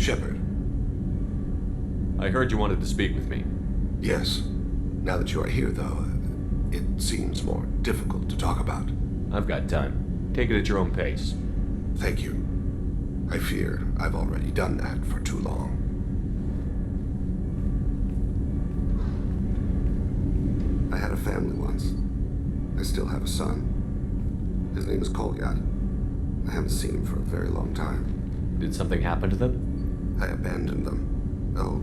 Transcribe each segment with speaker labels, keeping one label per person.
Speaker 1: Shepard.
Speaker 2: I heard you wanted to speak with me.
Speaker 1: Yes. Now that you are here, though, it seems more difficult to talk about.
Speaker 2: I've got time. Take it at your own pace.
Speaker 1: Thank you. I fear I've already done that for too long. I had a family once. I still have a son. His name is Kolyat. I haven't seen him for a very long time.
Speaker 2: Did something happen to them?
Speaker 1: I abandoned them. Oh,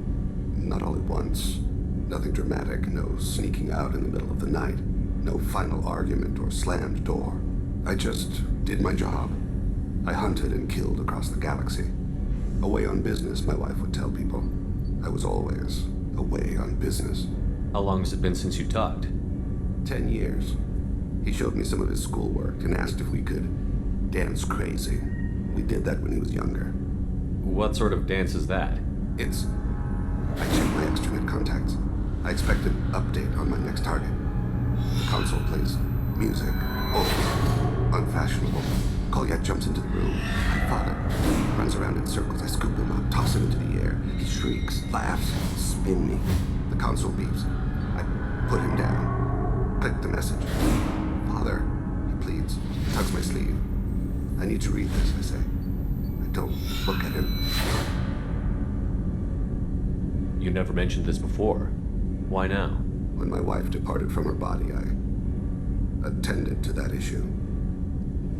Speaker 1: not all at once. Nothing dramatic, no sneaking out in the middle of the night, no final argument or slammed door. I just did my job. I hunted and killed across the galaxy. Away on business, my wife would tell people. I was always away on business.
Speaker 2: How long has it been since you talked?
Speaker 1: 10 years. He showed me some of his schoolwork and asked if we could dance crazy. We did that when he was younger.
Speaker 2: What sort of dance is that?
Speaker 1: It's... I checked my extranet contacts. I expect an update on my next target. The console plays music. Old. Unfashionable. Kolyat jumps into the room. I follow. Runs around in circles. I scoop him up, toss him into the air. He shrieks, laughs, spin me. The console beeps. I put him down. Click the message. Father, he pleads. He tugs my sleeve. I need to read this, I say. I don't look at him.
Speaker 2: You never mentioned this before. Why now?
Speaker 1: When my wife departed from her body, I attended to that issue.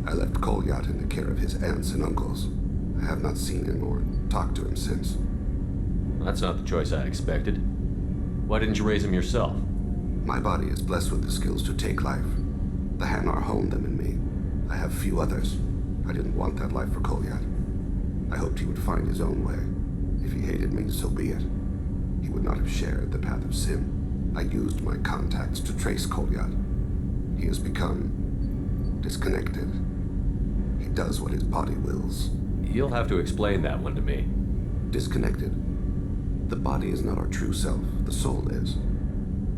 Speaker 1: I left Kolyat in the care of his aunts and uncles. I have not seen him or talked to him since.
Speaker 2: That's not the choice I expected. Why didn't you raise him yourself?
Speaker 1: My body is blessed with the skills to take life. The Hanar honed them in me. I have few others. I didn't want that life for Kolyat. I hoped he would find his own way. If he hated me, so be it. He would not have shared the path of sin. I used my contacts to trace Kolyat. He has become disconnected. He does what his body wills.
Speaker 2: You'll have to explain that one to me.
Speaker 1: Disconnected. The body is not our true self. The soul is.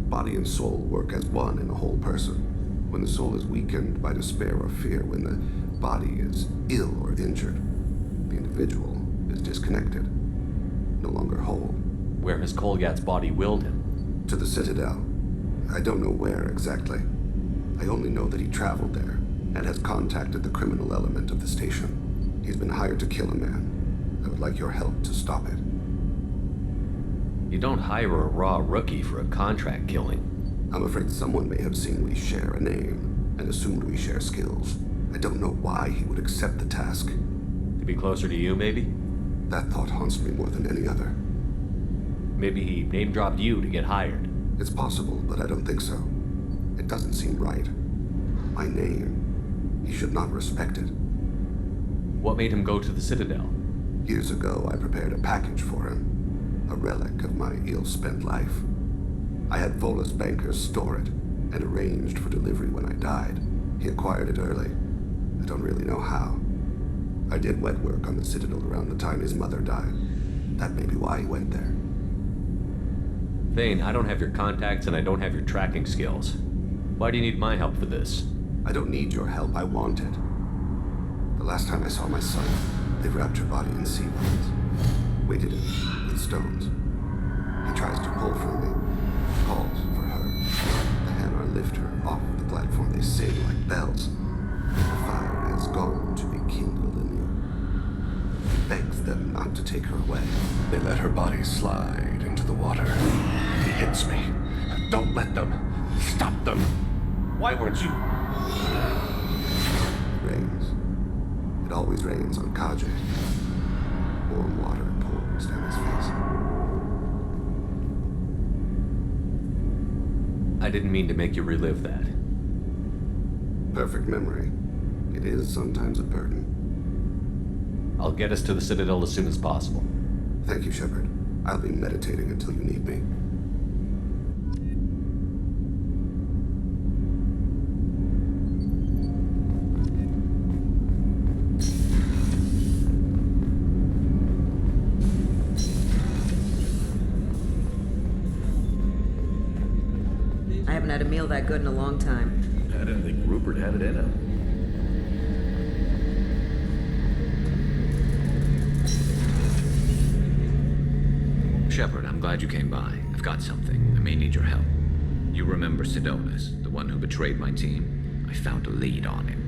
Speaker 1: Body and soul work as one in a whole person. When the soul is weakened by despair or fear, when the body is ill or injured, the individual is disconnected, no longer whole.
Speaker 2: Where has Kolyat's body willed him?
Speaker 1: To the Citadel. I don't know where exactly. I only know that he traveled there and has contacted the criminal element of the station. He's been hired to kill a man. I would like your help to stop it.
Speaker 2: You don't hire a raw rookie for a contract killing.
Speaker 1: I'm afraid someone may have seen we share a name and assumed we share skills. I don't know why he would accept the task.
Speaker 2: To be closer to you, maybe?
Speaker 1: That thought haunts me more than any other.
Speaker 2: Maybe he name-dropped you to get hired.
Speaker 1: It's possible, but I don't think so. It doesn't seem right. My name. He should not respect it.
Speaker 2: What made him go to the Citadel?
Speaker 1: Years ago, I prepared a package for him. A relic of my ill-spent life. I had Volus bankers store it and arranged for delivery when I died. He acquired it early. I don't really know how. I did wet work on the Citadel around the time his mother died. That may be why he went there.
Speaker 2: Thane, I don't have your contacts and I don't have your tracking skills. Why do you need my help for this?
Speaker 1: I don't need your help. I want it. The last time I saw my son, they wrapped your body in sea lines, weighted it with stones. He tries to pull from me, calls for her. The Hanar lift her off the platform. They sing like bells. The fire is going to be kindled in you. He begs them not to take her away. They let her body slide into the water. He hits me. Don't let them. Stop them. Why weren't you? It rains. It always rains on Kaji. Warm water pours down his face.
Speaker 2: I didn't mean to make you relive that.
Speaker 1: Perfect memory. It is sometimes a burden.
Speaker 2: I'll get us to the Citadel as soon as possible.
Speaker 1: Thank you, Shepard. I'll be meditating until you need me.
Speaker 3: I haven't had a meal that good in a long time.
Speaker 4: I didn't think Rupert had it in him.
Speaker 5: Shepard, I'm glad you came by. I've got something. I may need your help. You remember Sidonus, the one who betrayed my team? I found a lead on him.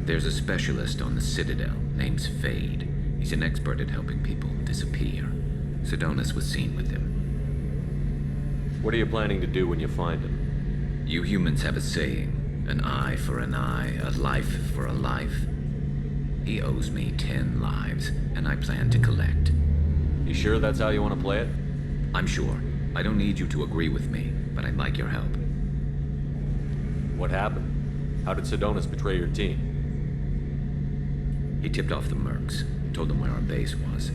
Speaker 5: There's a specialist on the Citadel, named Fade. He's an expert at helping people disappear. Sidonus was seen with him.
Speaker 2: What are you planning to do when you find him?
Speaker 5: You humans have a saying, an eye for an eye, a life for a life. He owes me 10 lives, and I plan to collect.
Speaker 2: You sure that's how you want to play it?
Speaker 5: I'm sure. I don't need you to agree with me, but I'd like your help.
Speaker 2: What happened? How did Sidonus betray your team?
Speaker 5: He tipped off the mercs, told them where our base was.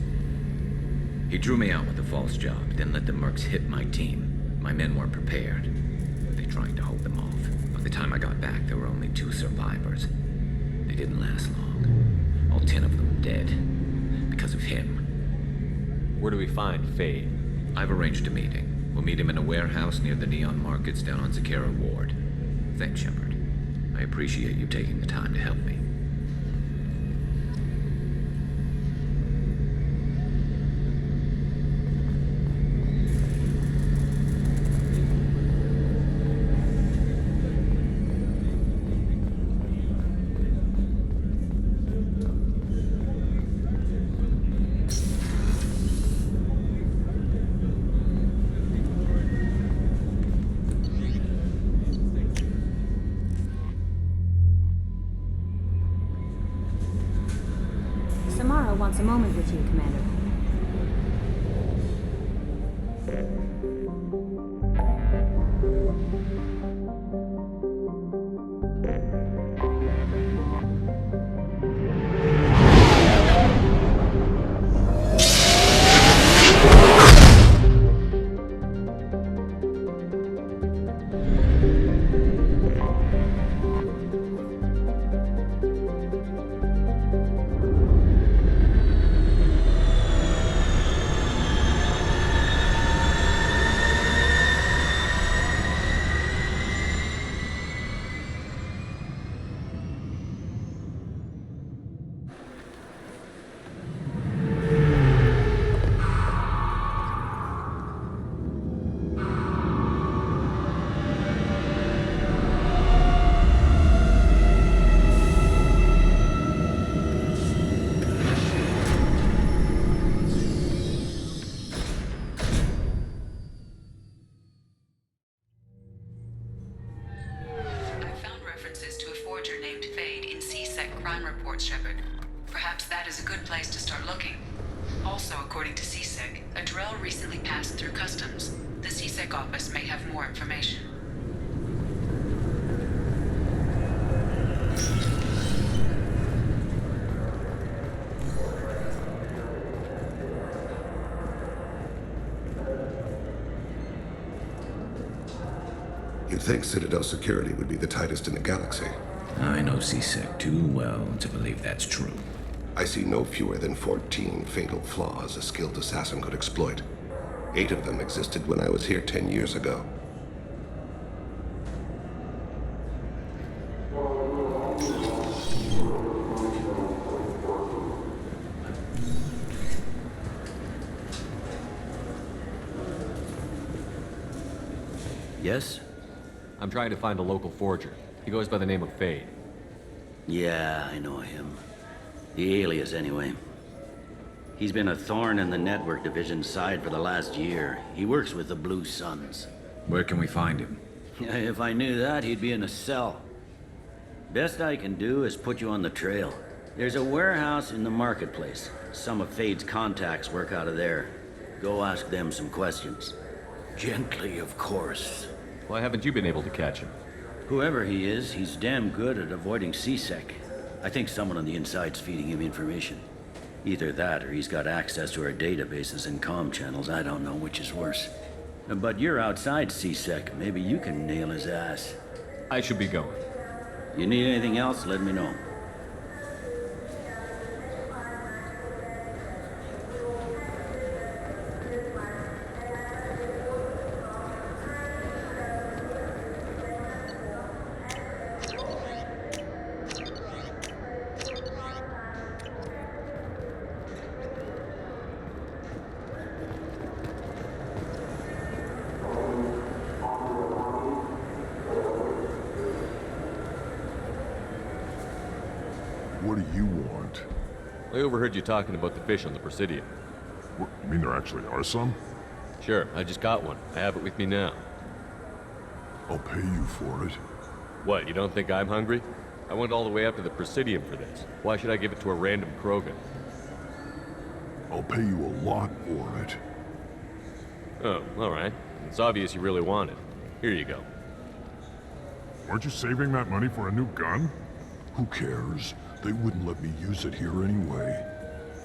Speaker 5: He drew me out with a false job, then let the mercs hit my team. My men weren't prepared. They tried to hold them off. By the time I got back, there were only 2 survivors. They didn't last long. All 10 of them dead. Because of him.
Speaker 2: Where do we find Fade?
Speaker 5: I've arranged a meeting. We'll meet him in a warehouse near the Neon Markets down on Zakera Ward. Thanks, Shepard. I appreciate you taking the time to help me.
Speaker 6: Wants a moment with you, Commander.
Speaker 1: You'd think Citadel security would be the tightest in the galaxy.
Speaker 5: I know C-Sec too well to believe that's true.
Speaker 1: I see no fewer than 14 fatal flaws a skilled assassin could exploit. 8 of them existed when I was here 10 years ago.
Speaker 7: Yes?
Speaker 2: I'm trying to find a local forger. He goes by the name of Fade.
Speaker 7: Yeah, I know him. The alias, anyway. He's been a thorn in the network division's side for the last year. He works with the Blue Suns.
Speaker 5: Where can we find him?
Speaker 7: If I knew that, he'd be in a cell. Best I can do is put you on the trail. There's a warehouse in the marketplace. Some of Fade's contacts work out of there. Go ask them some questions. Gently, of course.
Speaker 2: Why haven't you been able to catch him?
Speaker 7: Whoever he is, he's damn good at avoiding C-Sec. I think someone on the inside's feeding him information. Either that, or he's got access to our databases and comm channels. I don't know which is worse. But you're outside C-Sec. Maybe you can nail his ass.
Speaker 2: I should be going.
Speaker 7: You need anything else, let me know.
Speaker 8: want?
Speaker 2: I overheard you talking about the fish on the Presidium.
Speaker 8: What, you mean there actually are some?
Speaker 2: Sure, I just got one. I have it with me now.
Speaker 8: I'll pay you for it.
Speaker 2: What, you don't think I'm hungry? I went all the way up to the Presidium for this. Why should I give it to a random Krogan?
Speaker 8: I'll pay you a lot for it.
Speaker 2: Oh, alright. It's obvious you really want it. Here you go.
Speaker 8: Aren't you saving that money for a new gun? Who cares? They wouldn't let me use it here anyway.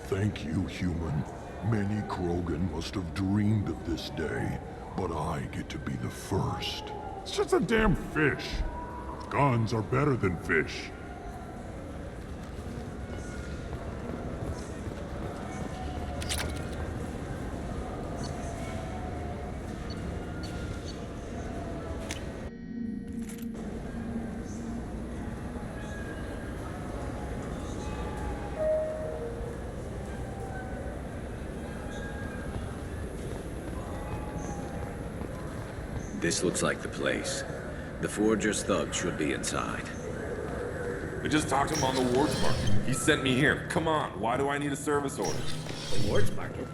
Speaker 8: Thank you, human. Many Krogan must have dreamed of this day, but I get to be the first. It's just a damn fish. Guns are better than fish.
Speaker 5: This looks like the place. The Forger's thugs should be inside.
Speaker 9: I just talked to him on the Wards Market. He sent me here. Come on, why do I need a service order?
Speaker 7: The Wards Market?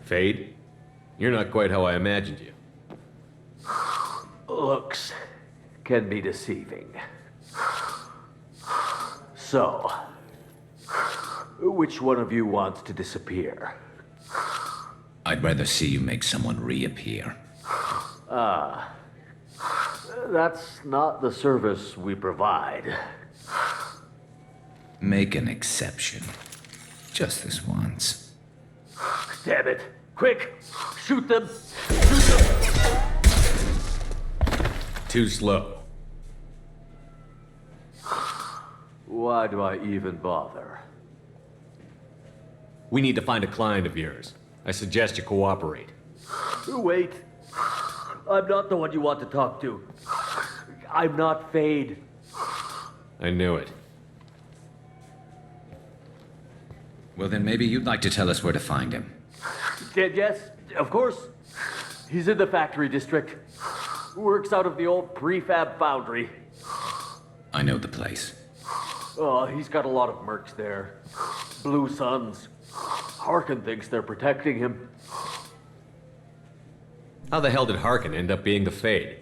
Speaker 2: Fade? You're not quite how I imagined you.
Speaker 10: Looks can be deceiving. So, which one of you wants to disappear?
Speaker 5: I'd rather see you make someone reappear.
Speaker 10: That's not the service we provide.
Speaker 5: Make an exception. Just this once.
Speaker 10: Damn it! Quick! Shoot them! Shoot them!
Speaker 2: Too slow.
Speaker 10: Why do I even bother?
Speaker 2: We need to find a client of yours. I suggest you cooperate.
Speaker 10: Wait. I'm not the one you want to talk to. I'm not Fade.
Speaker 2: I knew it.
Speaker 5: Well, then maybe you'd like to tell us where to find him.
Speaker 10: Yes, of course. He's in the factory district. Works out of the old prefab foundry.
Speaker 5: I know the place.
Speaker 10: Oh, he's got a lot of mercs there. Blue Suns. Harkin thinks they're protecting him.
Speaker 2: How the hell did Harkin end up being the Fade?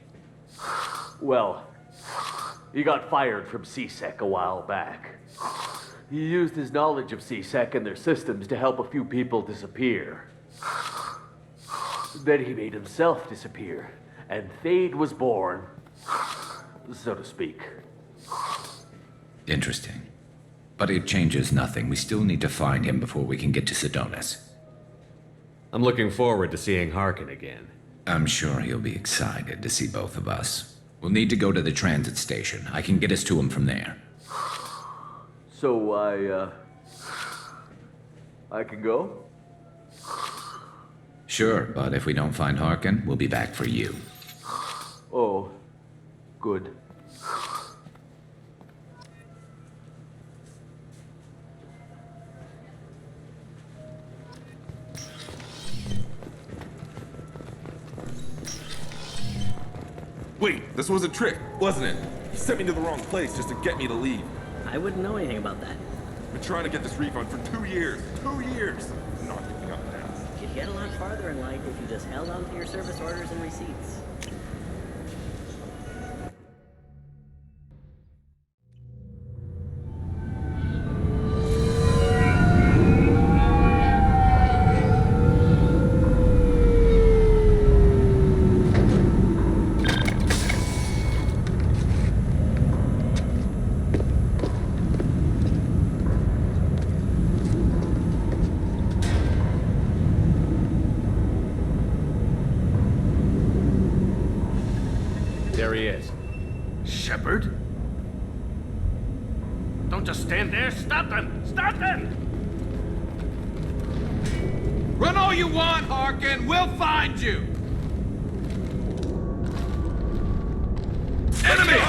Speaker 10: Well, he got fired from C-Sec a while back. He used his knowledge of C-Sec and their systems to help a few people disappear. Then he made himself disappear, and Thane was born, so to speak.
Speaker 5: Interesting. But it changes nothing. We still need to find him before we can get to Sidonis.
Speaker 2: I'm looking forward to seeing Harkin again.
Speaker 5: I'm sure he'll be excited to see both of us. We'll need to go to the transit station. I can get us to him from there.
Speaker 10: So I can go?
Speaker 5: Sure, but if we don't find Harkin, we'll be back for you.
Speaker 10: Oh, good.
Speaker 9: Wait, this was a trick, wasn't it? He sent me to the wrong place just to get me to leave.
Speaker 7: I wouldn't know anything about that.
Speaker 9: I've been trying to get this refund for 2 years. 2 years! I'm not giving up now.
Speaker 7: You'd get a lot farther in life if you just held on to your service orders and receipts.
Speaker 2: There he is.
Speaker 10: Shepard? Don't just stand there. Stop them! Stop them!
Speaker 11: Run all you want, Harkin. We'll find you. Enemy!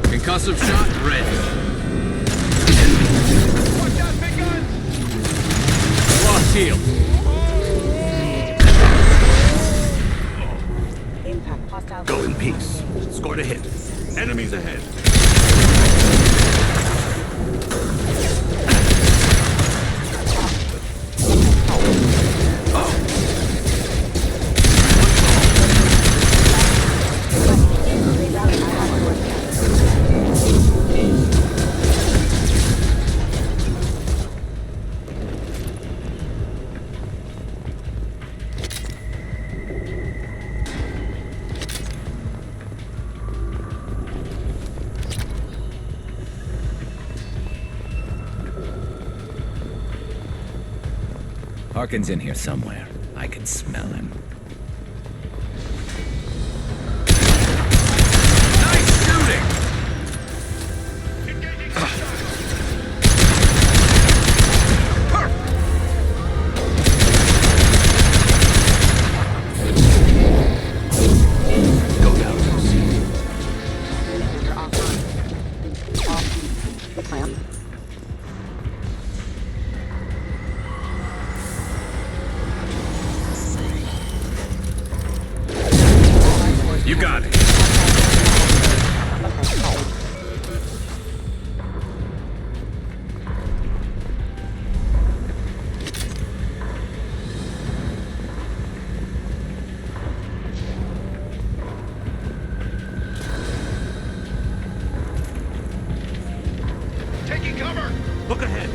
Speaker 12: Concussive shot ready.
Speaker 11: Watch out, big gun!
Speaker 12: Lost shield.
Speaker 6: Impact hostile.
Speaker 13: Go in peace. Scored a hit. Enemies ahead.
Speaker 5: Harkin's in here somewhere. I can smell him.
Speaker 12: Nice shooting!
Speaker 13: Go down.
Speaker 3: Clamp.
Speaker 12: You got it.
Speaker 11: Taking cover!
Speaker 13: Look ahead.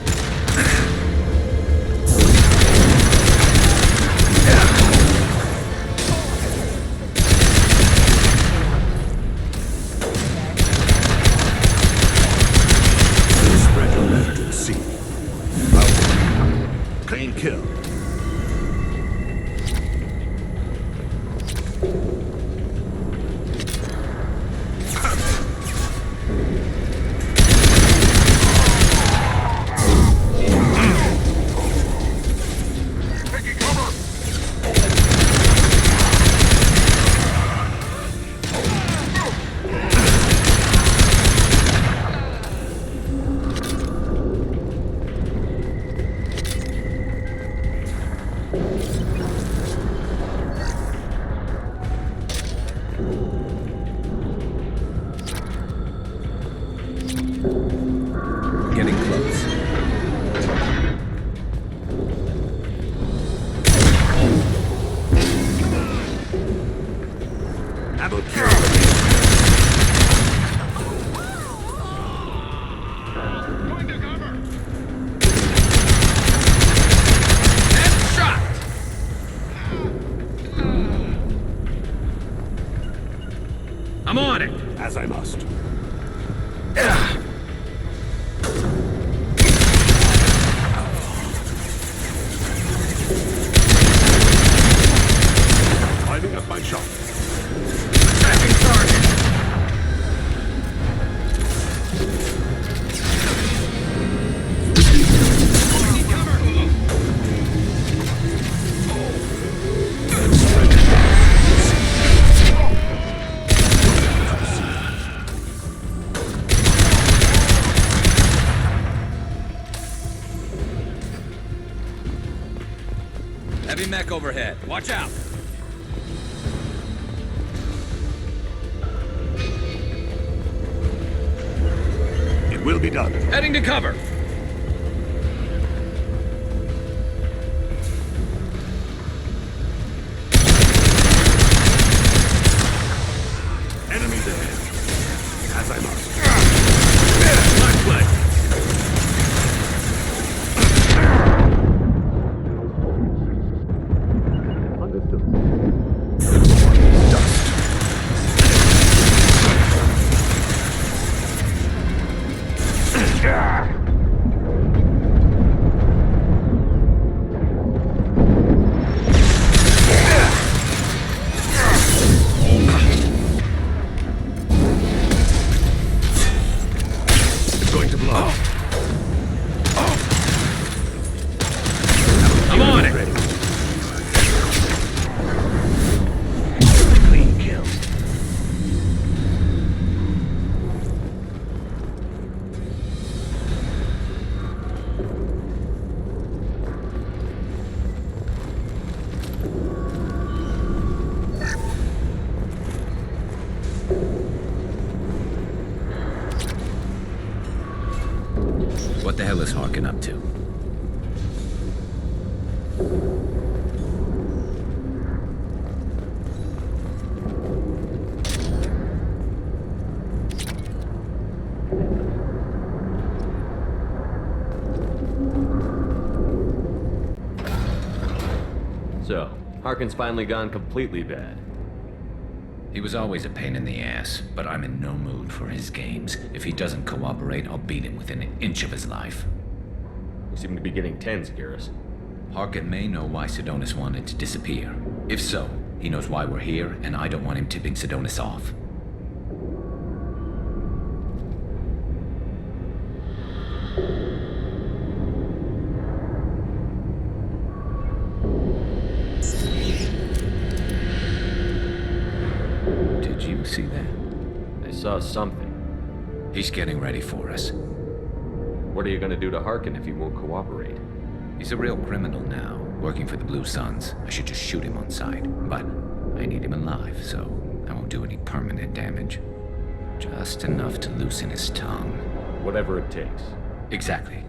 Speaker 13: Spread your left and see. Clean kill.
Speaker 11: Taking cover!
Speaker 5: Getting close.
Speaker 13: Ammo kill.
Speaker 11: Going to cover!
Speaker 12: Headshot! I'm on it.
Speaker 13: As I must. Lining up my shot.
Speaker 12: Attacking target.
Speaker 11: Taking cover!
Speaker 12: Heavy mech overhead. Watch out.
Speaker 13: It will be done.
Speaker 12: Heading to cover.
Speaker 13: Enemies ahead. As I must.
Speaker 12: My play.
Speaker 13: It's going to blow.
Speaker 5: What the hell is Harkin up to?
Speaker 2: So, Harkin's finally gone completely bad.
Speaker 5: He was always a pain in the ass, but I'm in no mood for his games. If he doesn't cooperate, I'll beat him within an inch of his life.
Speaker 2: You seem to be getting tense, Garrus.
Speaker 5: Harkin may know why Sidonis wanted to disappear. If so, he knows why we're here, and I don't want him tipping Sidonis off. Did you see that?
Speaker 2: I saw something.
Speaker 5: He's getting ready for us.
Speaker 2: What are you gonna do to Harkin if he won't cooperate?
Speaker 5: He's a real criminal now, working for the Blue Suns. I should just shoot him on sight, but I need him alive, so I won't do any permanent damage. Just enough to loosen his tongue.
Speaker 2: Whatever it takes.
Speaker 5: Exactly.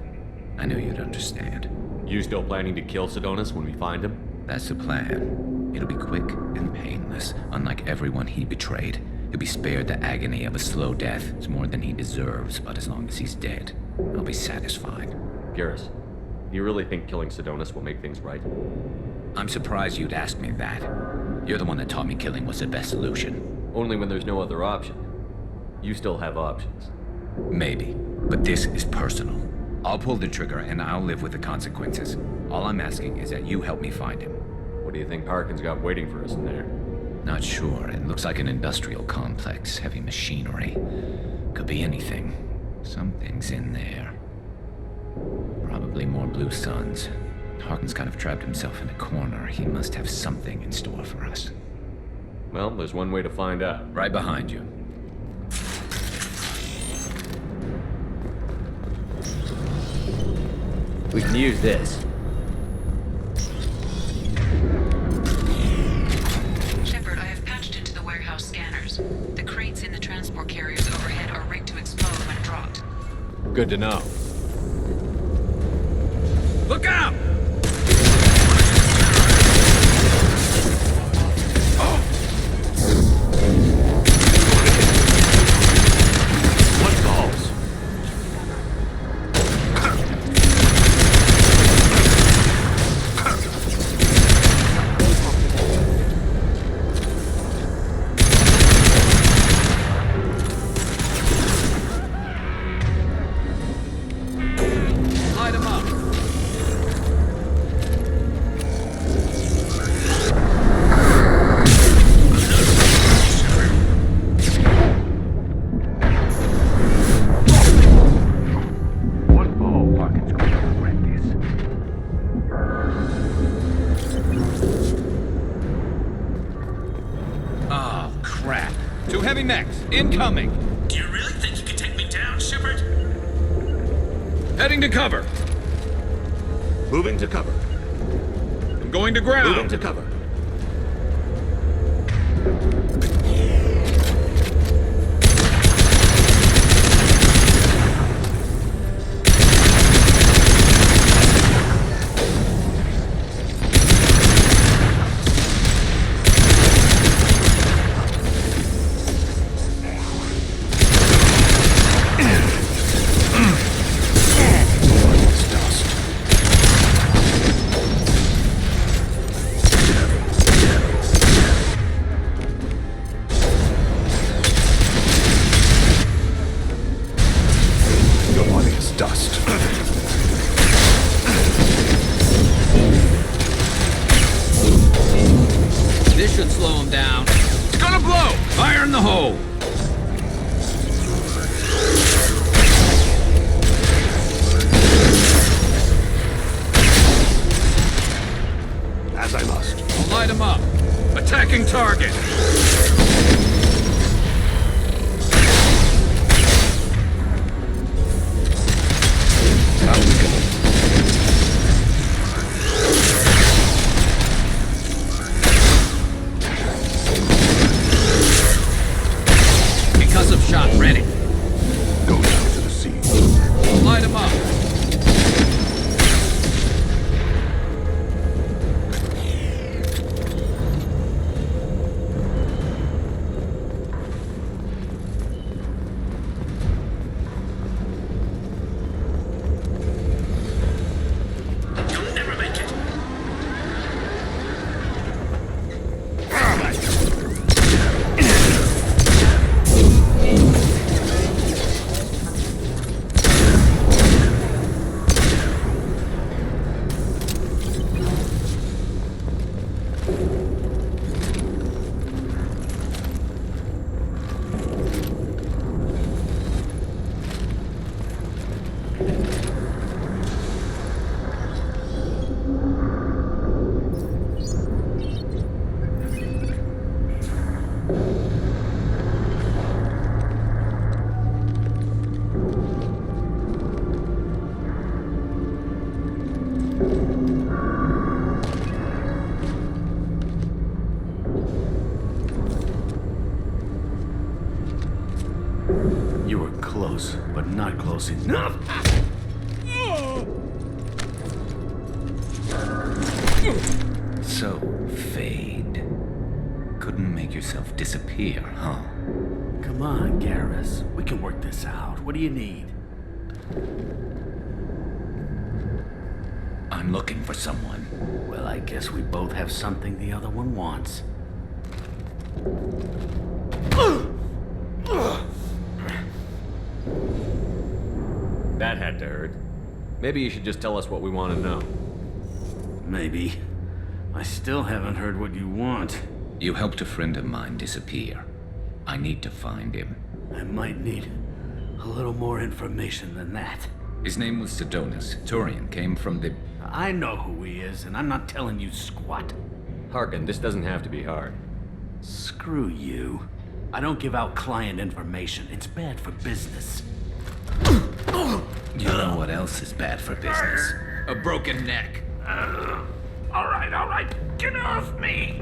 Speaker 5: I knew you'd understand.
Speaker 2: You still planning to kill Sidonis when we find him?
Speaker 5: That's the plan. It'll be quick and painless, unlike everyone he betrayed. He'll be spared the agony of a slow death. It's more than he deserves, but as long as he's dead, I'll be satisfied.
Speaker 2: Garrus, do you really think killing Sidonis will make things right?
Speaker 5: I'm surprised you'd ask me that. You're the one that taught me killing was the best solution.
Speaker 2: Only when there's no other option. You still have options.
Speaker 5: Maybe, but this is personal. I'll pull the trigger and I'll live with the consequences. All I'm asking is that you help me find him.
Speaker 2: What do you think Harkin's got waiting for us in there?
Speaker 5: Not sure. It looks like an industrial complex, heavy machinery. Could be anything. Something's in there. Probably more Blue Suns. Harkin's kind of trapped himself in a corner. He must have something in store for us.
Speaker 2: Well, there's one way to find out.
Speaker 5: Right behind you.
Speaker 10: We can use this.
Speaker 14: Shepard, I have patched into the warehouse scanners. The crates in the transport carriers overhead are rigged to explode when dropped.
Speaker 2: Good to know.
Speaker 12: Look out!
Speaker 13: What balls?
Speaker 12: Light 'em up.
Speaker 13: What ball?
Speaker 5: Harkin's going to regret this.
Speaker 12: Oh, crap. 2 heavy mechs, incoming.
Speaker 11: Do you really think you can take me down, Shepard?
Speaker 12: Heading to cover.
Speaker 13: Moving to cover.
Speaker 12: I'm going to ground.
Speaker 13: Moving to cover.
Speaker 12: This should slow him down. It's gonna blow! Fire in the hole!
Speaker 13: As I must.
Speaker 12: I'll light him up. Attacking target!
Speaker 13: How we go?
Speaker 12: Concussive shot ready.
Speaker 13: Go down to the sea.
Speaker 12: Light him up.
Speaker 15: You were close, but not close enough.
Speaker 5: So, Fade. Couldn't make yourself disappear, huh?
Speaker 15: Come on, Garrus. We can work this out. What do you need?
Speaker 5: I'm looking for someone.
Speaker 15: Well, I guess we both have something the other one wants.
Speaker 2: That had to hurt. Maybe you should just tell us what we want to know.
Speaker 15: Maybe. I still haven't heard what you want.
Speaker 5: You helped a friend of mine disappear. I need to find him.
Speaker 15: I might need a little more information than that.
Speaker 5: His name was Sidonus. Turian came from the...
Speaker 15: I know who he is, and I'm not telling you squat.
Speaker 2: Harkin, this doesn't have to be hard.
Speaker 15: Screw you. I don't give out client information. It's bad for business.
Speaker 5: You know what else is bad for business? A broken neck.
Speaker 12: All right. Get off me!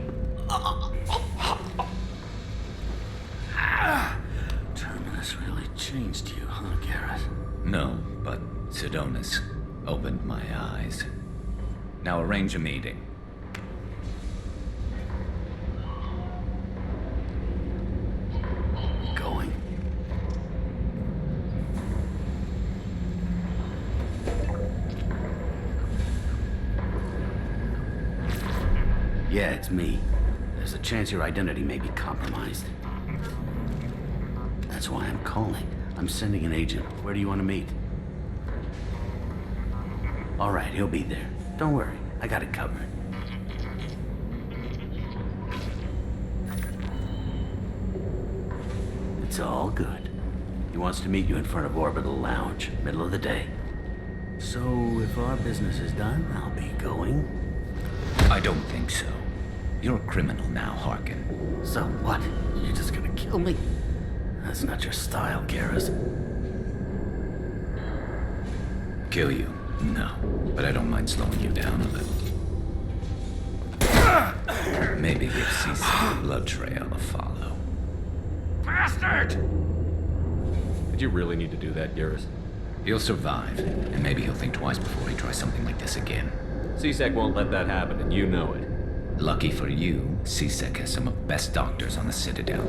Speaker 15: Terminus really changed you, huh, Garrus?
Speaker 5: No, but Sidonus opened my eyes. Now arrange a meeting.
Speaker 15: Going. Yeah, it's me. There's a chance your identity may be compromised. That's why I'm calling. I'm sending an agent. Where do you want to meet? All right, he'll be there. Don't worry, I got it covered. It's all good. He wants to meet you in front of Orbital Lounge, middle of the day. So, if our business is done, I'll be going.
Speaker 5: I don't think so. You're a criminal now, Harkin.
Speaker 15: So what? You're just gonna kill me? That's not your style, Garrus.
Speaker 5: Kill you? No. But I don't mind slowing you down a little. Maybe give CC a blood trail a follow.
Speaker 12: Bastard!
Speaker 2: Did you really need to do that, Garrus?
Speaker 5: He'll survive, and maybe he'll think twice before he tries something like this again.
Speaker 2: CSEC won't let that happen, and you know it.
Speaker 5: Lucky for you, CSEC has some of the best doctors on the Citadel.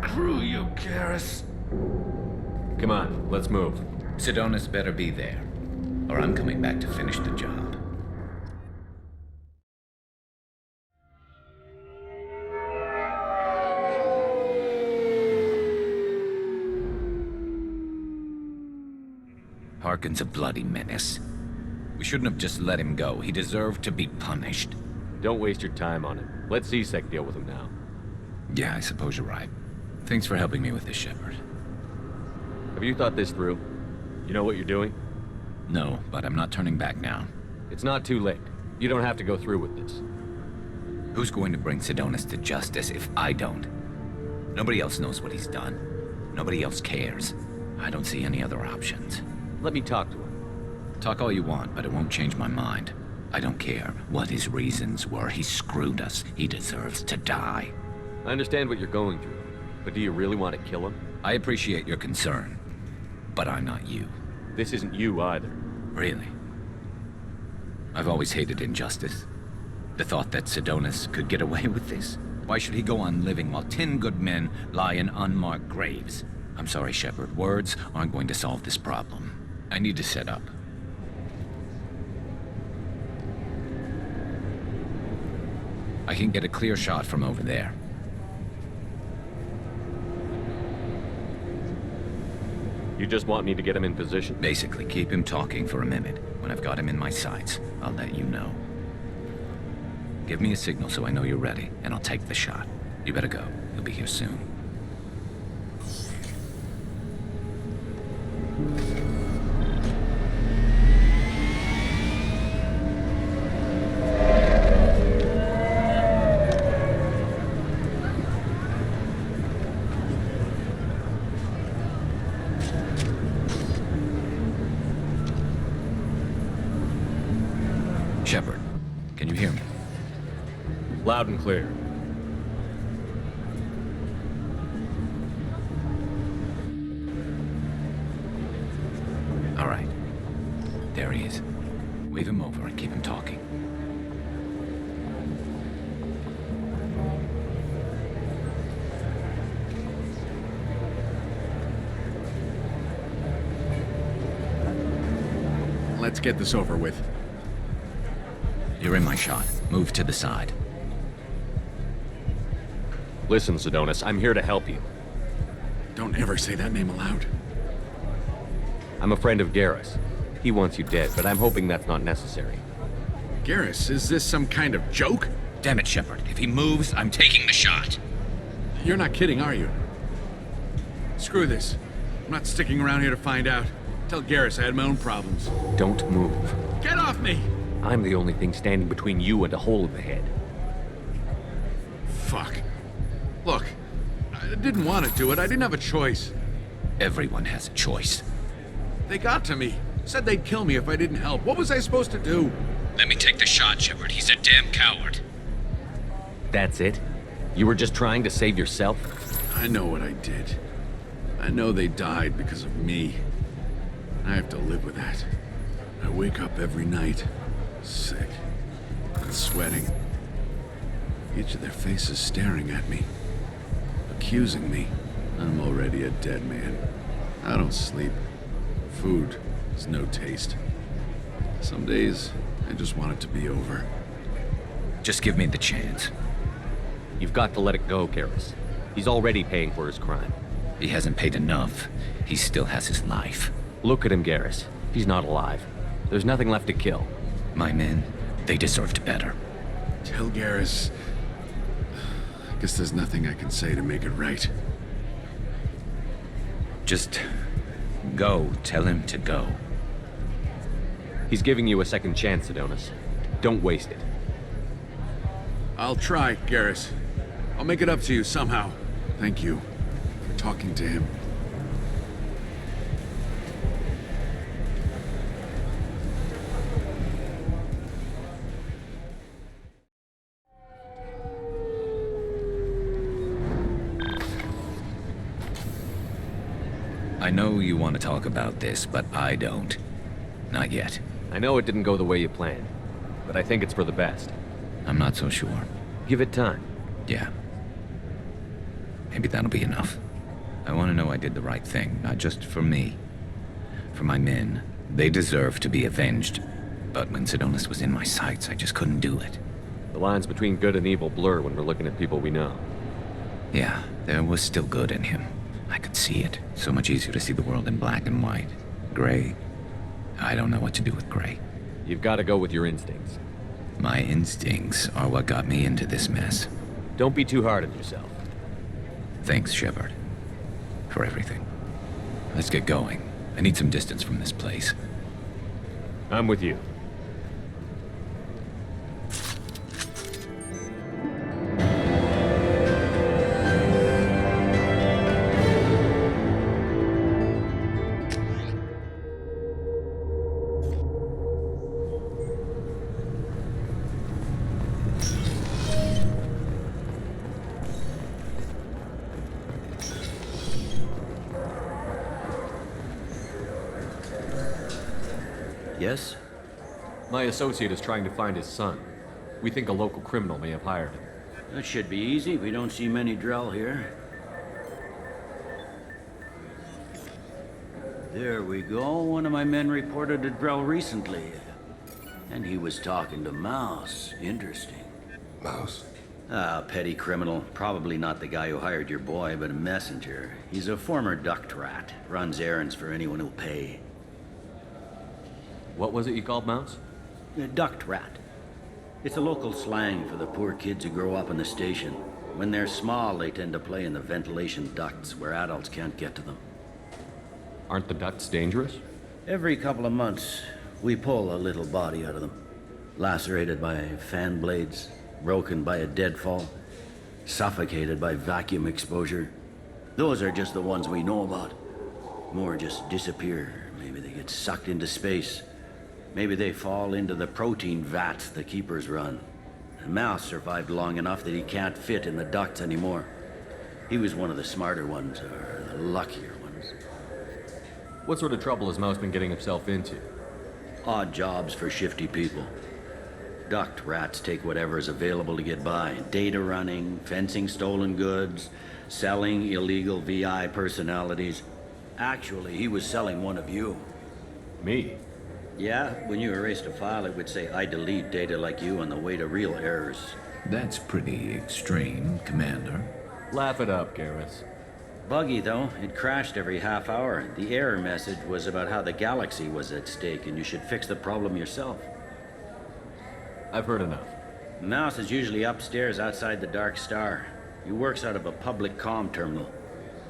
Speaker 12: Screw you, Garrus.
Speaker 2: Come on, let's move.
Speaker 5: Sidonus better be there, or I'm coming back to finish the job. Harkin's a bloody menace. We shouldn't have just let him go. He deserved to be punished.
Speaker 2: Don't waste your time on him. Let CSEC deal with him now.
Speaker 5: Yeah, I suppose you're right. Thanks for helping me with this, Shepard.
Speaker 2: Have you thought this through? You know what you're doing?
Speaker 5: No, but I'm not turning back now.
Speaker 2: It's not too late. You don't have to go through with this.
Speaker 5: Who's going to bring Sidonus to justice if I don't? Nobody else knows what he's done. Nobody else cares. I don't see any other options.
Speaker 2: Let me talk to him.
Speaker 5: Talk all you want, but it won't change my mind. I don't care what his reasons were. He screwed us. He deserves to die.
Speaker 2: I understand what you're going through, but do you really want to kill him?
Speaker 5: I appreciate your concern, but I'm not you.
Speaker 2: This isn't you either.
Speaker 5: Really? I've always hated injustice. The thought that Sidonus could get away with this? Why should he go on living while 10 good men lie in unmarked graves? I'm sorry, Shepard. Words aren't going to solve this problem. I need to set up. I can get a clear shot from over there.
Speaker 2: You just want me to get him in position?
Speaker 5: Basically, keep him talking for a minute. When I've got him in my sights, I'll let you know. Give me a signal so I know you're ready, and I'll take the shot. You better go. He'll be here soon. Shepard, can you hear me?
Speaker 2: Loud and clear.
Speaker 12: Let's get this over with.
Speaker 5: You're in my shot. Move to the side.
Speaker 2: Listen, Sidonis, I'm here to help you.
Speaker 12: Don't ever say that name aloud.
Speaker 2: I'm a friend of Garrus. He wants you dead, but I'm hoping that's not necessary.
Speaker 12: Garrus, is this some kind of joke?
Speaker 5: Damn it, Shepard. If he moves, I'm taking the shot.
Speaker 12: You're not kidding, are you? Screw this. I'm not sticking around here to find out. Tell Garrus I had my own problems.
Speaker 2: Don't move.
Speaker 12: Get off me!
Speaker 2: I'm the only thing standing between you and a hole in the head.
Speaker 12: Fuck. Look, I didn't want to do it. I didn't have a choice.
Speaker 5: Everyone has a choice.
Speaker 12: They got to me. Said they'd kill me if I didn't help. What was I supposed to do?
Speaker 5: Let me take the shot, Shepard. He's a damn coward.
Speaker 2: That's it? You were just trying to save yourself?
Speaker 12: I know what I did. I know they died because of me. I have to live with that. I wake up every night, sick, and sweating. Each of their faces staring at me, accusing me. I'm already a dead man. I don't sleep. Food has no taste. Some days, I just want it to be over.
Speaker 5: Just give me the chance.
Speaker 2: You've got to let it go, Garrus. He's already paying for his crime.
Speaker 5: He hasn't paid enough. He still has his life.
Speaker 2: Look at him, Garrus. He's not alive. There's nothing left to kill.
Speaker 5: My men, they deserved better.
Speaker 12: Tell Garrus... I guess there's nothing I can say to make it right.
Speaker 5: Just... go. Tell him to go.
Speaker 2: He's giving you a second chance, Sidonis. Don't waste it.
Speaker 12: I'll try, Garrus. I'll make it up to you somehow. Thank you for talking to him.
Speaker 5: I know you want to talk about this, but I don't. Not yet.
Speaker 2: I know it didn't go the way you planned, but I think it's for the best.
Speaker 5: I'm not so sure.
Speaker 2: Give it time.
Speaker 5: Yeah. Maybe that'll be enough. I want to know I did the right thing, not just for me. For my men. They deserve to be avenged. But when Sidonis was in my sights, I just couldn't do it.
Speaker 2: The lines between good and evil blur when we're looking at people we know.
Speaker 5: Yeah, there was still good in him. I could see it. So much easier to see the world in black and white. Gray. I don't know what to do with gray.
Speaker 2: You've got to go with your instincts.
Speaker 5: My instincts are what got me into this mess.
Speaker 2: Don't be too hard on yourself.
Speaker 5: Thanks, Shepard. For everything. Let's get going. I need some distance from this place.
Speaker 2: I'm with you.
Speaker 7: Yes?
Speaker 2: My associate is trying to find his son. We think a local criminal may have hired him.
Speaker 7: That should be easy. We don't see many Drell here. There we go. One of my men reported a Drell recently. And he was talking to Mouse. Interesting.
Speaker 1: Mouse?
Speaker 7: Ah, petty criminal. Probably not the guy who hired your boy, but a messenger. He's a former duct rat. Runs errands for anyone who'll pay.
Speaker 2: What was it you called Mouse?
Speaker 7: A duct rat. It's a local slang for the poor kids who grow up in the station. When they're small, they tend to play in the ventilation ducts where adults can't get to them.
Speaker 2: Aren't the ducts dangerous?
Speaker 7: Every couple of months, we pull a little body out of them. Lacerated by fan blades, broken by a deadfall, suffocated by vacuum exposure. Those are just the ones we know about. More just disappear. Maybe they get sucked into space. Maybe they fall into the protein vats the keepers run. And Mouse survived long enough that he can't fit in the ducts anymore. He was one of the smarter ones, or the luckier ones.
Speaker 2: What sort of trouble has Mouse been getting himself into?
Speaker 7: Odd jobs for shifty people. Duct rats take whatever is available to get by. Data running, fencing stolen goods, selling illegal VI personalities. Actually, he was selling one of you.
Speaker 2: Me?
Speaker 7: Yeah, when you erased a file, it would say, I delete data like you on the way to real errors.
Speaker 4: That's pretty extreme, Commander.
Speaker 2: Laugh it up, Garrus.
Speaker 7: Buggy, though. It crashed every half hour. The error message was about how the galaxy was at stake, and you should fix the problem yourself.
Speaker 2: I've heard enough.
Speaker 7: Mouse is usually upstairs outside the Dark Star. He works out of a public comm terminal.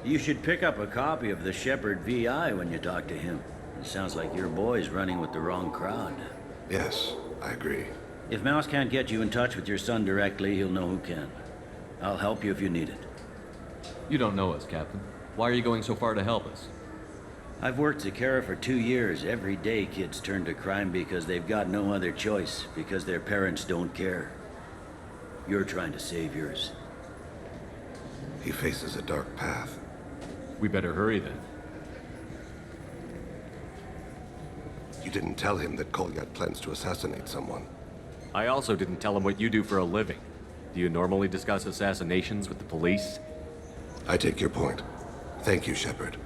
Speaker 7: You should pick up a copy of the Shepherd VI when you talk to him. It sounds like your boy's running with the wrong crowd.
Speaker 1: Yes, I agree.
Speaker 7: If Mouse can't get you in touch with your son directly, he'll know who can. I'll help you if you need it.
Speaker 2: You don't know us, Captain. Why are you going so far to help us?
Speaker 7: I've worked Zakara for 2 years. Every day kids turn to crime because they've got no other choice, because their parents don't care. You're trying to save yours.
Speaker 1: He faces a dark path.
Speaker 2: We better hurry then.
Speaker 1: You didn't tell him that Kolyat plans to assassinate someone.
Speaker 2: I also didn't tell him what you do for a living. Do you normally discuss assassinations with the police?
Speaker 1: I take your point. Thank you, Shepard.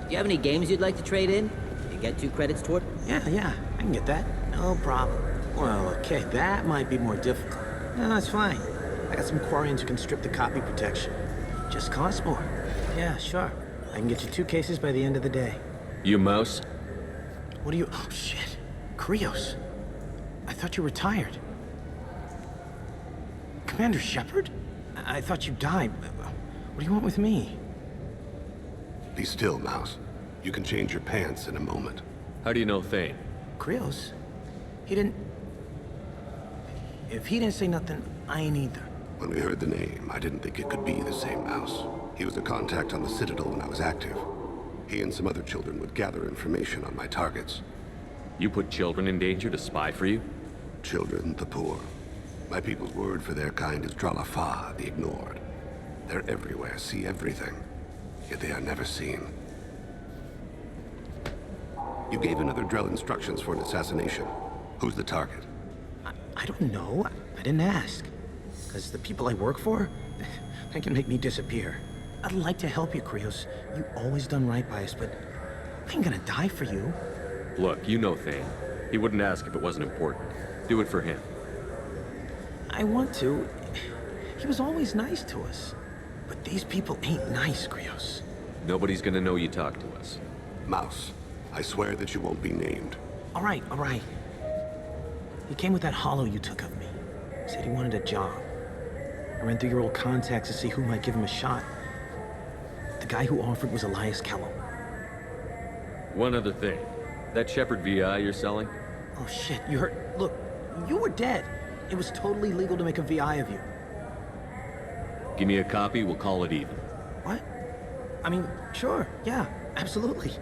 Speaker 16: Do you have any games you'd like to trade in? You get 2 credits toward?
Speaker 17: Yeah, I can get that. No problem. Well, okay, that might be more difficult. No, it's fine. I got some Quarians who can strip the copy protection. Just cost more. Yeah, sure. I can get you 2 cases by the end of the day.
Speaker 2: You Mouse?
Speaker 17: What do you... Oh, shit. Krios. I thought you retired. Commander Shepard? I thought you died. What do you want with me?
Speaker 1: Be still, Mouse. You can change your pants in a moment.
Speaker 2: How do you know Thane?
Speaker 17: Krios? He didn't... If he didn't say nothing, I ain't either.
Speaker 1: When we heard the name, I didn't think it could be the same Mouse. He was a contact on the Citadel when I was active. He and some other children would gather information on my targets.
Speaker 2: You put children in danger to spy for you?
Speaker 1: Children, the poor. My people's word for their kind is Dralafa, the ignored. They're everywhere, see everything. Yet they are never seen. You gave another Drell instructions for an assassination. Who's the target?
Speaker 17: I don't know. I didn't ask. Because the people I work for, they can make me disappear. I'd like to help you, Krios. You always done right by us, but I ain't gonna die for you.
Speaker 2: Look, you know Thane. He wouldn't ask if it wasn't important. Do it for him.
Speaker 17: I want to. He was always nice to us. But these people ain't nice, Krios.
Speaker 2: Nobody's gonna know you talked to us.
Speaker 1: Mouse, I swear that you won't be named.
Speaker 17: All right. He came with that hollow you took of me. Said he wanted a job. I ran through your old contacts to see who might give him a shot. The guy who offered was Elias Kellum.
Speaker 2: One other thing. That Shepherd VI you're selling?
Speaker 17: Oh shit, you heard... Look, you were dead. It was totally legal to make a VI of you.
Speaker 2: Give me a copy, we'll call it even.
Speaker 17: What? I mean, sure, yeah, absolutely.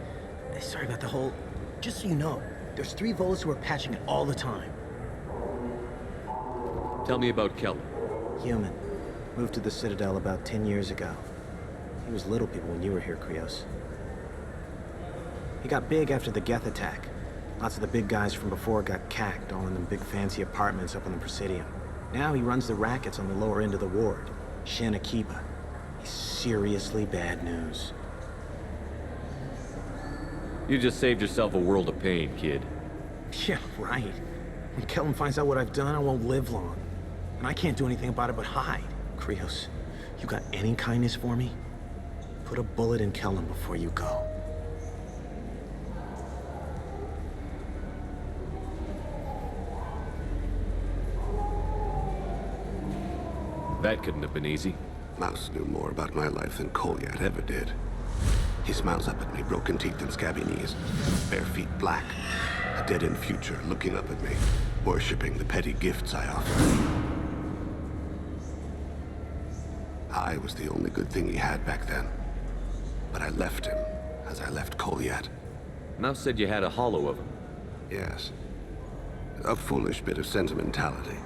Speaker 17: Sorry about the whole... Just so you know, there's 3 Volus who are patching it all the time.
Speaker 2: Tell me about Kellum.
Speaker 17: Human. Moved to the Citadel about 10 years ago. He was little people when you were here, Krios. He got big after the Geth attack. Lots of the big guys from before got cacked, all in them big fancy apartments up on the Presidium. Now he runs the rackets on the lower end of the ward. Shanakiba. He's seriously bad news.
Speaker 2: You just saved yourself a world of pain, kid.
Speaker 17: Yeah, right. When Kellum finds out what I've done, I won't live long. And I can't do anything about it but hide. Krios, you got any kindness for me? Put a bullet in Kellum before you go.
Speaker 2: That couldn't have been easy.
Speaker 1: Mouse knew more about my life than Kolyat ever did. He smiles up at me, broken teeth and scabby knees, bare feet black, a dead-end future looking up at me, worshipping the petty gifts I offer. I was the only good thing he had back then. But I left him, as I left Koliat.
Speaker 2: Mouse said you had a hollow of him.
Speaker 1: Yes. A foolish bit of sentimentality.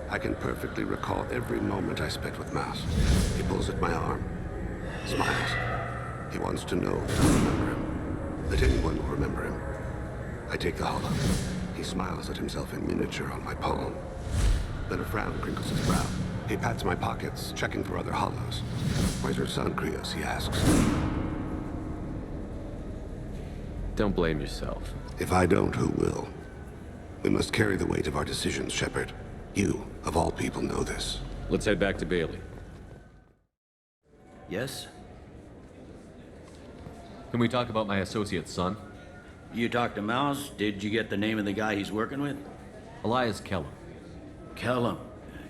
Speaker 1: I can perfectly recall every moment I spent with Mouse. He pulls at my arm, smiles. He wants to know that I remember him, that anyone will remember him. I take the hollow. He smiles at himself in miniature on my palm. Then a frown crinkles his brow. He pats my pockets, checking for other hollows. Where's your son, Krios? He asks.
Speaker 2: Don't blame yourself.
Speaker 1: If I don't, who will? We must carry the weight of our decisions, Shepard. You, of all people, know this.
Speaker 2: Let's head back to Bailey.
Speaker 7: Yes?
Speaker 2: Can we talk about my associate's son?
Speaker 7: You talked to Mouse? Did you get the name of the guy he's working with?
Speaker 2: Elias Kellum.
Speaker 7: Kellum?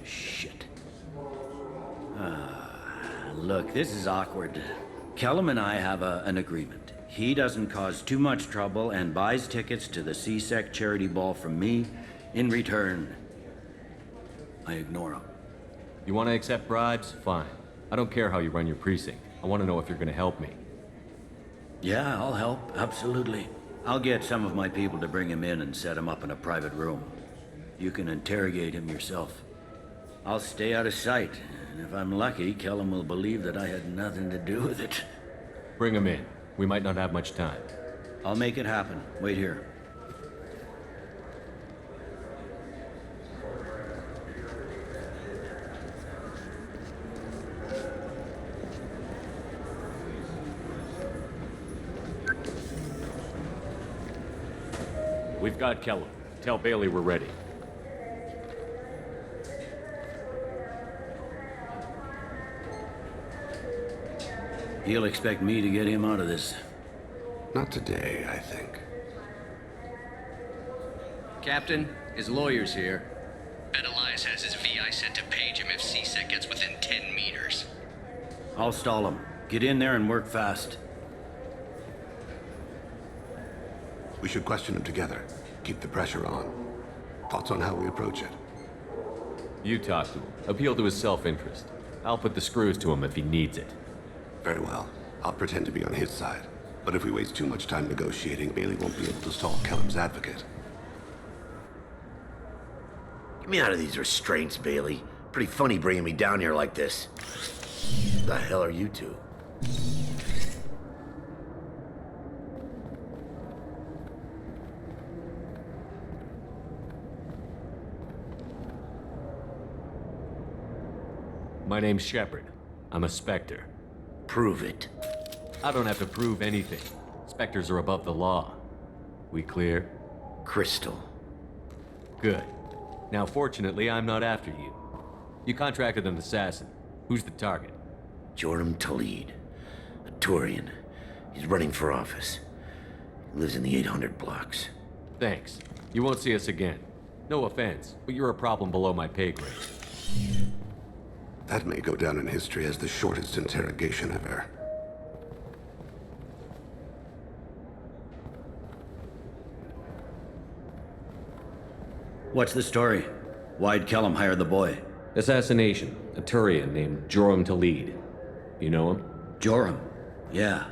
Speaker 7: Shit. Look, this is awkward. Kellum and I have an agreement. He doesn't cause too much trouble and buys tickets to the CSEC charity ball from me. In return, I ignore him.
Speaker 2: You want to accept bribes? Fine. I don't care how you run your precinct. I want to know if you're going to help me.
Speaker 7: Yeah, I'll help. Absolutely. I'll get some of my people to bring him in and set him up in a private room. You can interrogate him yourself. I'll stay out of sight, and if I'm lucky, Kellum will believe that I had nothing to do with it.
Speaker 2: Bring him in. We might not have much time.
Speaker 7: I'll make it happen. Wait here.
Speaker 2: We've got Kellum. Tell Bailey we're ready.
Speaker 7: He'll expect me to get him out of this.
Speaker 1: Not today, I think.
Speaker 18: Captain, his lawyer's here. Bet Elias has his VI set to page him if CSEC gets within 10 meters.
Speaker 7: I'll stall him. Get in there and work fast.
Speaker 1: We should question him together. Keep the pressure on. Thoughts on how we approach it?
Speaker 2: You talk to him. Appeal to his self-interest. I'll put the screws to him if he needs it.
Speaker 1: Very well. I'll pretend to be on his side. But if we waste too much time negotiating, Bailey won't be able to stall Kellum's advocate.
Speaker 13: Get me out of these restraints, Bailey. Pretty funny bringing me down here like this. What the hell are you two?
Speaker 2: My name's Shepard. I'm a Spectre.
Speaker 13: Prove it.
Speaker 2: I don't have to prove anything. Spectres are above the law. We clear?
Speaker 13: Crystal.
Speaker 2: Good. Now, fortunately, I'm not after you. You contracted an assassin. Who's the target?
Speaker 13: Joram Talid. A Turian. He's running for office. He lives in the 800 blocks.
Speaker 2: Thanks. You won't see us again. No offense, but you're a problem below my pay grade.
Speaker 1: That may go down in history as the shortest interrogation ever.
Speaker 7: What's the story? Why'd Kellum hire the boy?
Speaker 2: Assassination. A Turian named Joram Talid. You know him?
Speaker 7: Joram? Yeah.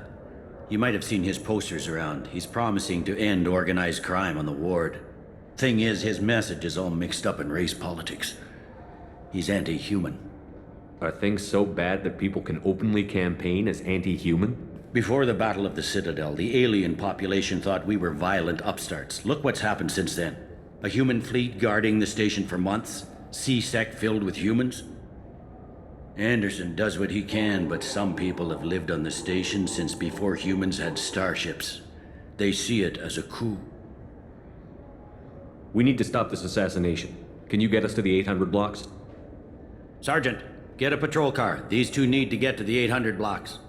Speaker 7: You might have seen his posters around. He's promising to end organized crime on the ward. Thing is, his message is all mixed up in race politics. He's anti-human.
Speaker 2: Are things so bad that people can openly campaign as anti-human?
Speaker 7: Before the Battle of the Citadel, the alien population thought we were violent upstarts. Look what's happened since then. A human fleet guarding the station for months. CSEC filled with humans. Anderson does what he can, but some people have lived on the station since before humans had starships. They see it as a coup.
Speaker 2: We need to stop this assassination. Can you get us to the 800 blocks?
Speaker 7: Sergeant, get a patrol car. These two need to get to the 800 blocks.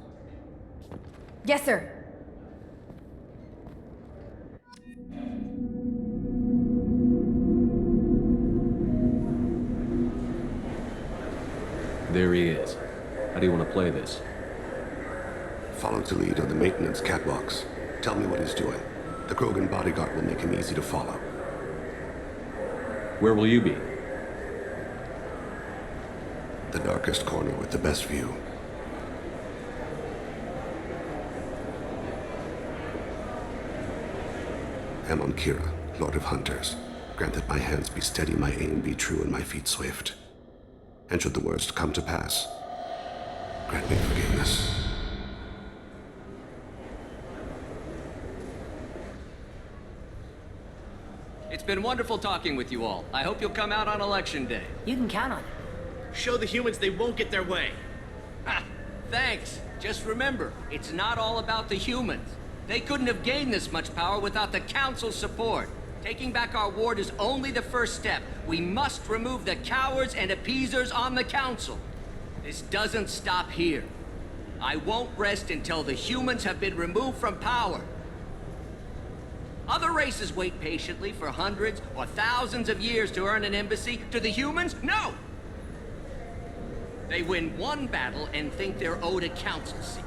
Speaker 19: Yes, sir.
Speaker 2: There he is. How do you want to play this?
Speaker 1: Follow to lead on the maintenance catwalks. Tell me what he's doing. The Krogan bodyguard will make him easy to follow.
Speaker 2: Where will you be?
Speaker 1: The darkest corner with the best view. Amon Kira, Lord of Hunters. Grant that my hands be steady, my aim be true, and my feet swift. And should the worst come to pass, grant me forgiveness.
Speaker 18: It's been wonderful talking with you all. I hope you'll come out on Election Day.
Speaker 16: You can count on it.
Speaker 20: Show the humans they won't get their way.
Speaker 18: Ha! Thanks. Just remember, it's not all about the humans. They couldn't have gained this much power without the Council's support. Taking back our ward is only the first step. We must remove the cowards and appeasers on the Council. This doesn't stop here. I won't rest until the humans have been removed from power. Other races wait patiently for hundreds or thousands of years to earn an embassy. To the humans, no! They win one battle and think they're owed a council seat.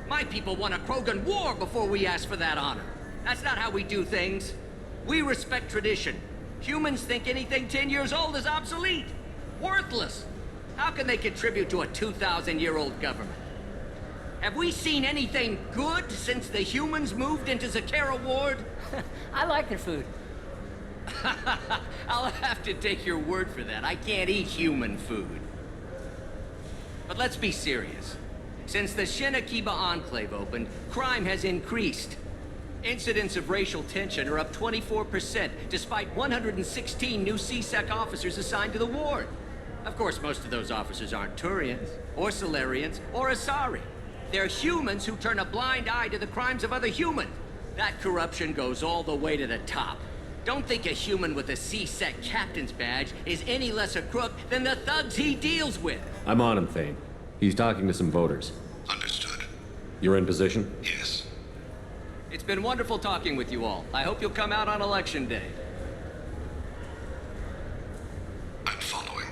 Speaker 18: My people won a Krogan war before we asked for that honor. That's not how we do things. We respect tradition. Humans think anything 10 years old is obsolete. Worthless. How can they contribute to a 2,000-year-old government? Have we seen anything good since the humans moved into Zakera Ward?
Speaker 16: I like their food.
Speaker 18: I'll have to take your word for that. I can't eat human food. But let's be serious. Since the Shinakiba Enclave opened, crime has increased. Incidents of racial tension are up 24%, despite 116 new CSEC officers assigned to the ward. Of course, most of those officers aren't Turians, or Solarians, or Asari. They're humans who turn a blind eye to the crimes of other humans. That corruption goes all the way to the top. Don't think a human with a CSEC captain's badge is any less a crook than the thugs he deals with.
Speaker 2: I'm on him, Thane. He's talking to some voters.
Speaker 1: Understood.
Speaker 2: You're in position?
Speaker 1: Yes.
Speaker 18: It's been wonderful talking with you all. I hope you'll come out on Election Day.
Speaker 1: I'm following.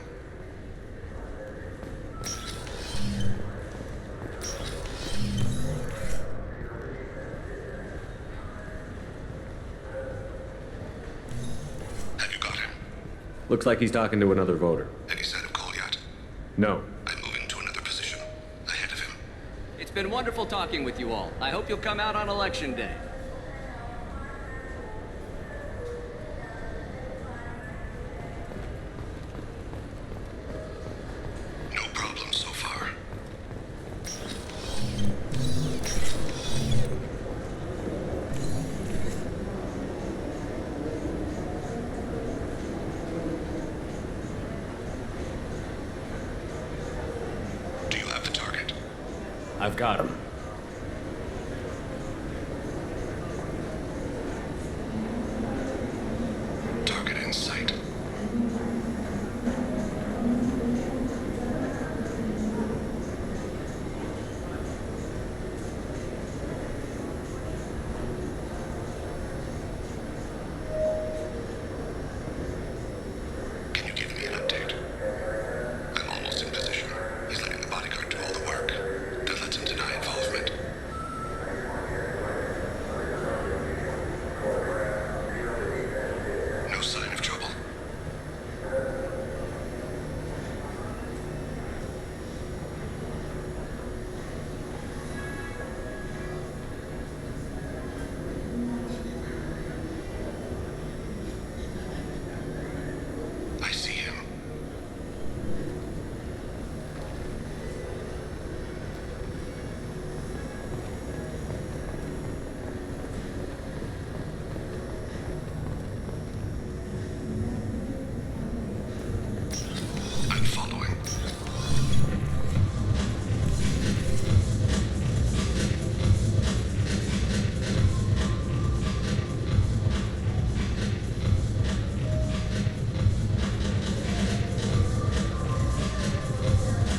Speaker 1: Have you got him?
Speaker 2: Looks like he's talking to another voter.
Speaker 1: Any sign of call yet?
Speaker 2: No.
Speaker 1: I'm moving to another position. Ahead of him.
Speaker 18: It's been wonderful talking with you all. I hope you'll come out on Election Day.
Speaker 1: No problem so far. Do you have the target?
Speaker 2: I've got him.
Speaker 1: Target in sight. Can you give me an update? I'm almost in position. He's letting the bodyguard do all the work. That lets him deny involvement. No sign of trouble. I see him. I'm following.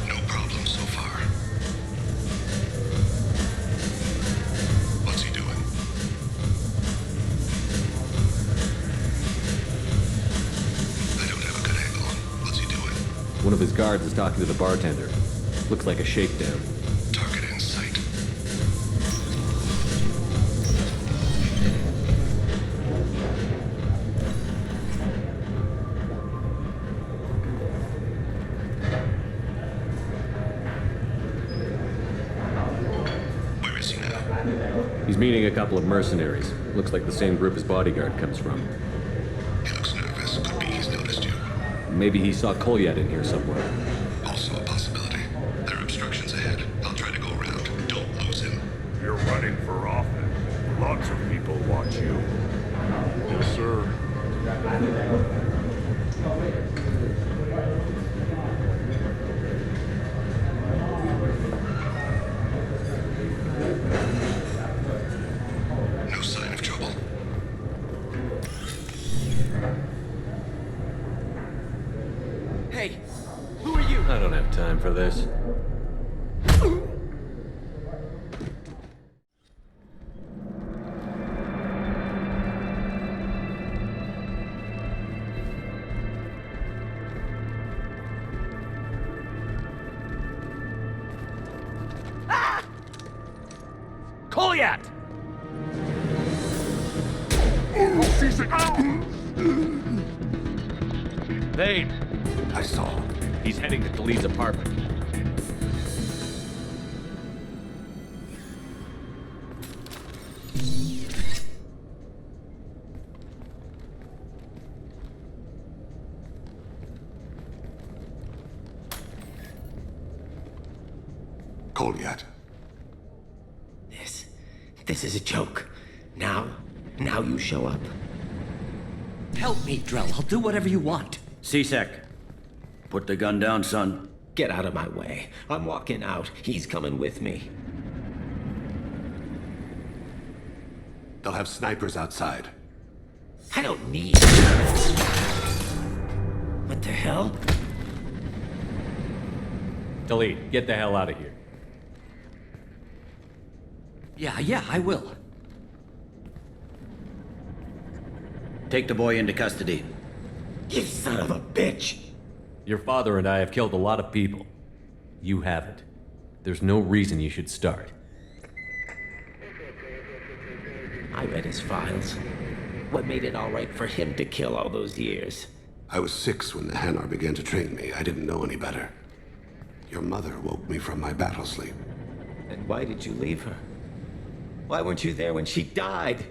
Speaker 1: No problem so far. What's he doing? I don't have a good angle. What's he doing?
Speaker 2: One of his guards is talking to the bartender. Looks like a shakedown.
Speaker 1: Target in sight.
Speaker 2: meeting a couple of mercenaries. Looks like the same group his bodyguard comes from.
Speaker 1: He looks nervous. Could be he's noticed you.
Speaker 2: Maybe he saw Kolyat in here somewhere.
Speaker 1: Also a possibility. There are obstructions ahead. I'll try to go around. Don't lose him.
Speaker 8: You're running for office. Lots of people watch you. Yes, sir.
Speaker 1: No sign of trouble.
Speaker 18: Hey, who are you?
Speaker 2: I don't have time for this.
Speaker 10: Kolyat! Thane!
Speaker 1: I saw.
Speaker 2: He's heading to Khalid's apartment.
Speaker 1: Kolyat.
Speaker 13: This is a joke. Now you show up.
Speaker 18: Help me, Drell. I'll do whatever you want.
Speaker 7: C-Sec, put the gun down, son.
Speaker 13: Get out of my way. I'm walking out. He's coming with me.
Speaker 1: They'll have snipers outside.
Speaker 13: I don't need What the hell?
Speaker 2: Khalid, get the hell out of here.
Speaker 18: Yeah, I will.
Speaker 7: Take the boy into custody.
Speaker 13: You son of a bitch!
Speaker 2: Your father and I have killed a lot of people. You haven't. There's no reason you should start.
Speaker 13: I read his files. What made it all right for him to kill all those years?
Speaker 1: I was 6 when the Hanar began to train me. I didn't know any better. Your mother woke me from my battle sleep.
Speaker 13: And why did you leave her? Why weren't you there when she died?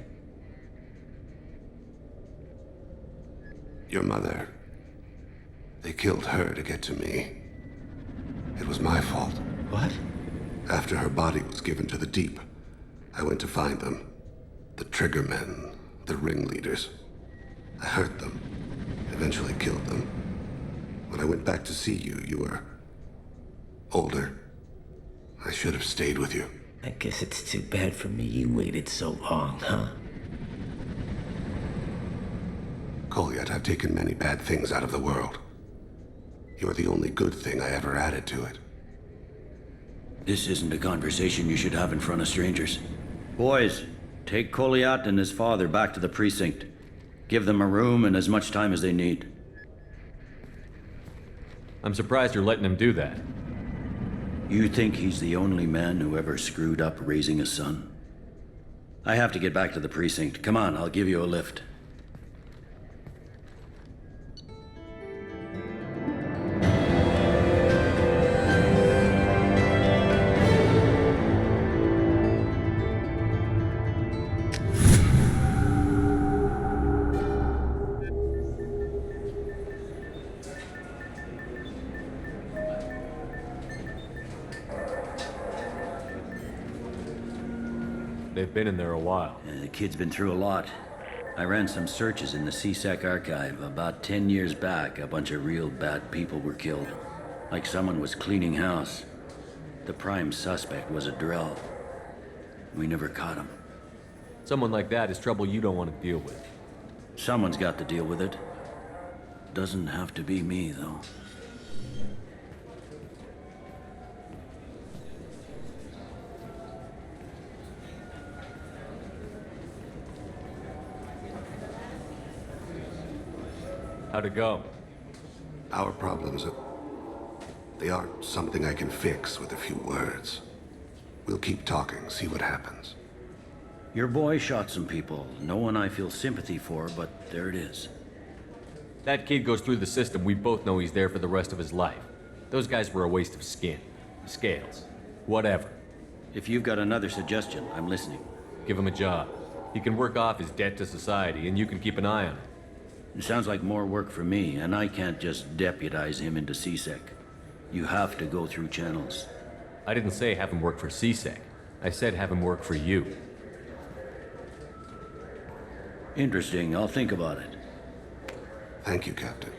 Speaker 1: Your mother. They killed her to get to me. It was my fault.
Speaker 13: What?
Speaker 1: After her body was given to the Deep, I went to find them. The Triggermen, the ringleaders. I hurt them, eventually killed them. When I went back to see you, you were older. I should have stayed with you.
Speaker 13: I guess it's too bad for me you waited so long, huh?
Speaker 1: Kolyat, I've taken many bad things out of the world. You're the only good thing I ever added to it.
Speaker 7: This isn't a conversation you should have in front of strangers. Boys, take Kolyat and his father back to the precinct. Give them a room and as much time as they need.
Speaker 2: I'm surprised you're letting him do that.
Speaker 7: You think he's the only man who ever screwed up raising a son? I have to get back to the precinct. Come on, I'll give you a lift.
Speaker 2: They've been in there a while.
Speaker 7: The kid's been through a lot. I ran some searches in the C-Sec archive. About 10 years back, a bunch of real bad people were killed. Like someone was cleaning house. The prime suspect was a Drell. We never caught him.
Speaker 2: Someone like that is trouble you don't want to deal with.
Speaker 7: Someone's got to deal with it. Doesn't have to be me, though.
Speaker 2: How'd it go?
Speaker 1: Our problems they aren't something I can fix with a few words. We'll keep talking, see what happens.
Speaker 7: Your boy shot some people. No one I feel sympathy for, but there it is.
Speaker 2: That kid goes through the system. We both know he's there for the rest of his life. Those guys were a waste of skin. Scales. Whatever.
Speaker 7: If you've got another suggestion, I'm listening.
Speaker 2: Give him a job. He can work off his debt to society, and you can keep an eye on him.
Speaker 7: It sounds like more work for me, and I can't just deputize him into CSEC. You have to go through channels.
Speaker 2: I didn't say have him work for CSEC. I said have him work for you.
Speaker 7: Interesting. I'll think about it.
Speaker 1: Thank you, Captain.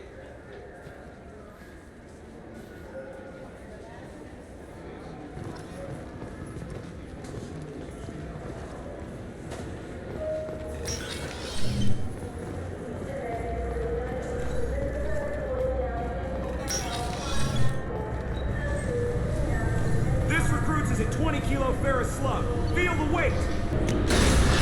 Speaker 11: This recruits is a 20 kilo ferrous slug. Feel the weight!